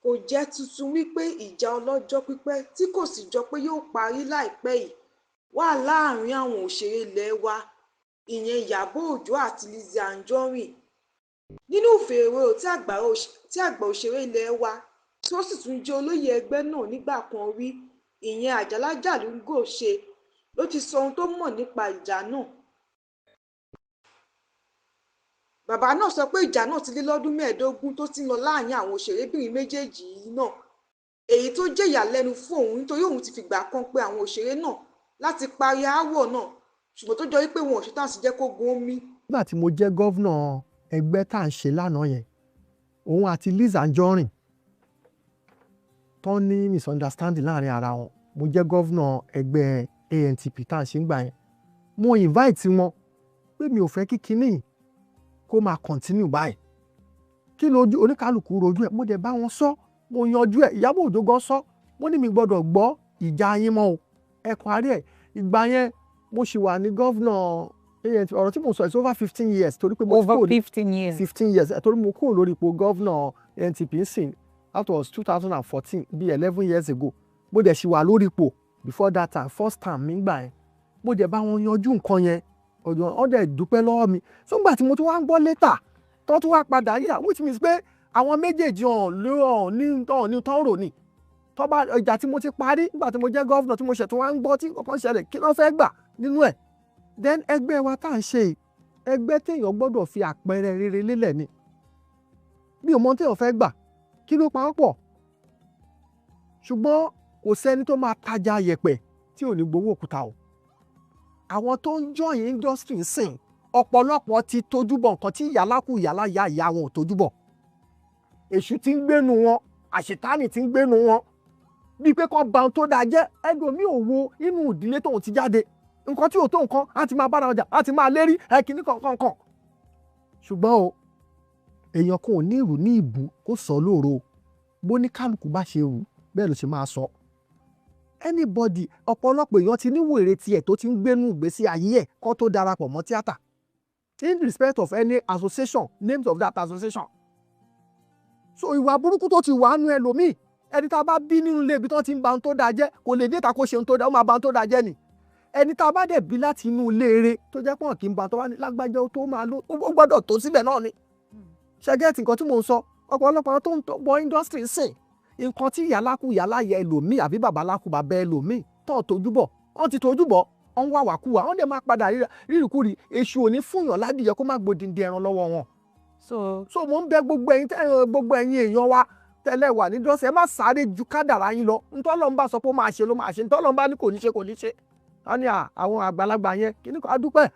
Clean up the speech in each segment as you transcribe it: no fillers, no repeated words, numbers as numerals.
kò jẹ́ tuntun wípé ìjà ọlọ́jọ́ pípẹ́ tí kò sì jọ pé yóò parí láìpẹ́ yìí wà láàrin àwọn òṣèré ilé wa ìyẹn Iyabo Òjó àti Lizzy Anjorin nínú ìfèròwérò tí àgbà òṣèré ilé wa tí ó sì tún jẹ́ olóyè ẹgbẹ́ náà nígbà kan rí ìyẹn Àjàlá Jàlíngò ṣe ló ti sọ ohun tó mọ̀ nípa ìjà náà. Bàbá náà sọ pé ìjà náà ti lé lọ́dún 15 tó ti ń lọ láàrin àwọn òṣèrébìnrin méjèèjì yìí náà èyí tó jẹ́ ìyàlẹ́nu fún òun nítorí òun ti fìgbà kan pé àwọn òṣèré náà láti parí aáwọ̀ náà ṣùgbọ́n tó jọ wípé wọn ò ṣetán sí jẹ́ kó gun omi. nígbà tí mo jẹ́ gọ́vnà ẹgbẹ́ tá à ń ṣe lánàá yẹn òun àti Lizzy Anjorin tán ní misunderstanding láàrin ara wọn mo jẹ́ gọ́vnà ẹgbẹ́ ANTP tá à ń ṣe ń gbà yẹn mo invite wọn pé mi ò fẹ́ kí kinní kó máa continue báyìí kí lójú oníkálukú rojú ẹ̀ mo dẹ̀ bá wọn sọ mo yanjú ẹ̀ Ìyábò Òjó gan sọ mo ní mi gbọ́dọ̀ gbọ́ ìjà yín mọ́ o ẹ̀kọ́ àárẹ̀ ìgbà yẹn mo sì wà ní gọ́vnà ọ̀rọ̀ tí mo sọ it's over 15 years torí pé mo over 15 years 15 years torí mo kúrò lórí ipò gọ́vnà ANTP nsìn that was 2014 bí 11 years ago mo dẹ̀ sì wà lórí ipò before that time first time mi gbà yẹn mo dẹ̀ bá wọn yanjú nǹkan yẹn ọ̀dọ̀ dẹ̀ dúpẹ́ lọ́wọ́ mi so nígbà tí mo tún wá ń gbọ́ létà tó tún wá padà yíyà which means pé àwọn méjèèjì ní tán rò ní tó bá ìjà tí mo ti parí nígbà tí mo jẹ́ gọ́vnà tí mo ṣètò wá ń gbọ́ tí nǹkan ṣẹlẹ̀ kí wọ́n fẹ́ gbà nínú ẹ̀ then ẹgbẹ́ wa tá à ń ṣe ẹgbẹ́ téèyàn gbọ́dọ̀ fi àpẹẹrẹ rere lélẹ̀ ni bí o mọ téèyàn fẹ́ gbà kí ló pa wọ́n pọ̀ ṣùgbọ́n kò sẹ́ni tó máa tajà yẹ̀pẹ̀ tí ò ní gbowó òkúta o àwọn tó ń join industry ń sìn ọ̀pọ̀lọpọ̀ ti tójú bọ̀ nǹkan tí ìyálákù ìyá wọn ò tójú bọ̀ èṣù ti ń gbénu wọn àṣetánì ti ń gbénu wọn bíi pé kán ba ohun tó dáa jẹ́ ẹlòmíì ò wo inú ìdílé tóun ti jáde nǹkan tí ò tó nǹkan á ti máa bára ọjà á ti máa lérí ẹkìnní kankan ṣùgbọ́n o èèyàn kan ò ní ìrù ní ìbú kó sọ lóòrò bó ní kálukú bá ṣe rù bẹ́ẹ̀ ló ṣe máa sọ anybody ọ̀pọ̀lọpọ̀ èèyàn ti ní wèrè tiẹ̀ tó ti ń gbénú ìgbésí ayé ẹ̀ kó tó darapọ̀ mọ́ tíátà in respect of any association names of that association so ìwà burúkú tó ti wà nú ẹlòmíì ẹni tá a bá bí nínú ilé ibi tó ti ń ba ohun tó dáa jẹ́ kò lè déta kó ṣe ohun tó dáa ó máa ba ohun tó dáa jẹ́ ni ẹni tá a bá dẹ̀ bí láti inú ilé eré tó jẹ́ pọ́n kí n ba tó wá ní lágbájá tó máa ló ó gbọ́dọ̀ tó síbẹ̀ náà ni ṣẹ́gẹ́tì nǹkan tí mò ń sọ ọ̀pọ̀lọpọ̀ tó ń bọ industry sìn nǹkan tí ìyálákù ìyáláyẹ ẹlòmíì àbí babaláku bàbá ẹlòmíì tó tójú bọ̀ wọ́n ti tójú bọ̀ wọ́n wà wàkúwà wọ́n dẹ̀ máa padà rírìkúrì èṣù ò ní fúnyàn ládìyẹ kó má gbòdìndín ẹran lọ́wọ́ wọn. so mo ń bẹ gbogbo ẹ̀yin èèyàn wa tẹ́lẹ̀ wà ní dọ́sẹ̀ ẹ má sáré ju kádàrá yín lọ ntọ́lọ́run bá sọ pé ó máa ṣe ló máa ṣe ntọ́lọ́run bá ní kò ní ṣe kò ní ṣe. wọ́n ní àwọn àgbàlagbà yẹn kí ni kò adúpẹ́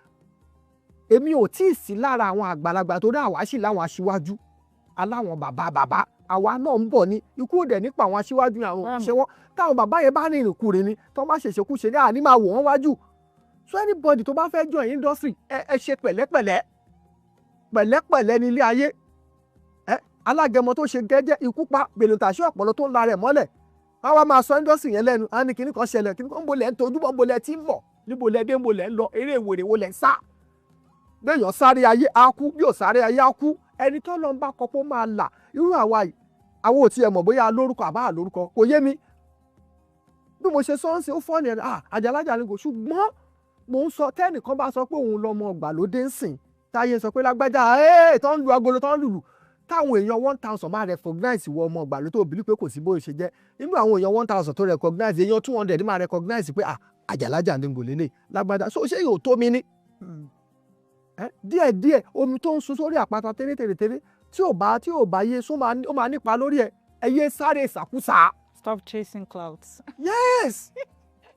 èmi ò tí ì sí lára àwọn àgbàlagbà tó dá àwa sì láwọn aṣíwájú aláwọn bàbá àwa náà ń bọ̀ ní ikú òdẹ̀ nípa àwọn aṣíwájú àwọn òṣìṣẹ́ wọn táwọn bàbá yẹn bá ní ìrìnkúrin ni tó bá ṣèṣekúṣe ní àní máa wò wọ́n wájú so anybody tó bá fẹ́ join industry ẹ ṣe pẹ̀lẹ́pẹ̀lẹ́ ní ilé ayé alágẹmọ tó ṣe gẹ́gẹ́ ikú pa bèlùtàṣí ọ̀pọ̀lọ tó ń la rẹ̀ mọ́lẹ̀ wọ́n wá máa sọ industry yẹn lẹ́nu á ní kíní kan ṣẹlẹ̀ kíní kan ń bolẹ̀ ń tojú bọ́ ń bolẹ̀ tí ń bọ̀ níbo lẹ́ dé ń bolẹ̀ ń lọ eré ìwòrè wo lẹ́ ń sá béèyàn sáré ayé á kú bí ò sáré ayé á kú ẹni tó lọ ń bá kọ́pọ́ máa là irú àwa yìí àwọn ò tiẹ̀ mọ̀ bóyá lórúkọ àbá lórúkọ kò yé mi bí mo ṣe sọ ń ṣe ó fọ́ ni Àjàlá Jàlíngò ṣùgbọ́n mò ń sọ tẹ́nìkan bá sọ pé òun lọmọ ìgbàlódé ń sìn táyé sọ pé lágbájá tó ń lu agolo tó ń lùlù táwọn èèyàn 1000 máa recognize wọ ọmọ ìgbàlódé tó bìlí pé kò sí bóyá ṣe jẹ́ nínú àwọn èèyàn 1000 tó recognize èèyàn 200 máa recognize pé Àjàlá Jàlíngò lélẹ̀ lágbájá so ṣé yóò tó mi ní díẹ̀díẹ̀ omi tó ń sun sórí àpáta tẹ́lẹ̀tẹ́lẹ̀ tí ò bá yé ó máa nípa lórí ẹ yé sáré ìsàkúsà. Stop chasing clouds. Yes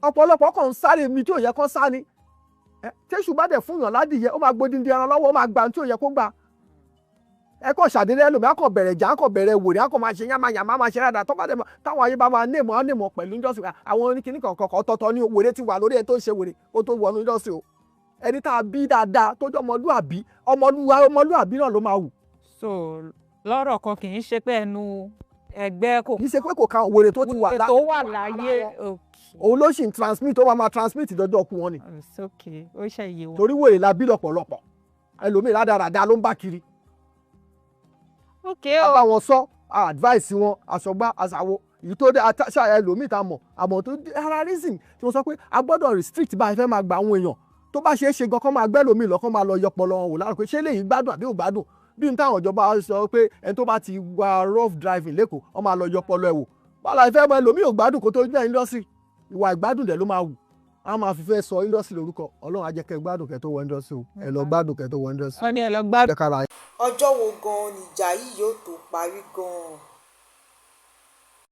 ọ̀pọ̀lọpọ̀ kan ń sáré mi tí ò yẹ kán sá ni tẹ́sù bá dẹ̀ fún yàn ládìyẹ ó máa gbódìndín ẹran lọ́wọ́ ó máa gbà tí ò yẹ kó gbà ẹ kàn ṣàdédé ẹlòmí á kàn bẹ̀rẹ̀ jà á kàn bẹ̀rẹ̀ wòrè á kàn máa ṣe yánmayàmá máa ṣe rádà tó bá dẹ̀ táwọn ayé bá máa nèmọ̀ pẹ̀lú industry àwọn oníkìní kankan ọ̀tọ̀ọ̀tọ̀ ni wèrè ti wà lórí ẹ tó ń ṣe wèrè ó tó wọnú industry o ẹni tá a bí dáadáa tó jẹ́ ọmọlúàbí náà ló máa wù. so lọ́rọ̀ kan kì í ṣe pé ẹnu ẹgbẹ́ kò. kì í ṣe pé kò kan wèrè tó ti wà láyé. òun ló sì ń transmit ó máa transmit dọ́jọ́ ọkùn wọn ni. ó ṣe iye wọn. torí wèrè la bí lọ́pọ̀lọpọ̀ ẹlòmíì rádaràda ló ń bá kiri. ok o. a bá wọn sọ advice wọn àṣọgbá àṣàwọ èyí tó dé àṣà ẹlòmíì tá a mọ̀ àmọ́ tó ara reason tí wọ́n sọ pé a gbọ́dọ̀ restrict bá a fẹ́ máa gba àwọn èèyàn tó bá ṣeé ṣe gan kán máa gbẹ́ lómi lọ́kàn máa lọ yọpọlọ wọn wò lára pé ṣé lèyí gbádùn àbí ò gbádùn bí n táwọn ìjọba sọ pé ẹni tó bá ti wa rough driving lẹ́kọ̀ọ́ wọ́n máa lọ yọpọlọ ẹ̀ wò báwo ìfẹ́ mọ ẹlòmíì ò gbádùn kó tó jẹ́ industry ìwà ìgbádùn dẹ̀ ló máa wù a máa fi fẹ́ sọ industry lórúkọ ọlọ́run á jẹ́ kẹ́ gbádùn kẹ́ tó wọ industry o ẹ lọ gbádùn kẹ́ tó wọ industry. wọ́n ní ẹ lọ gbádùn. ọjọ́ wo gan-an nìjà yìí yóò tó parí gan-an.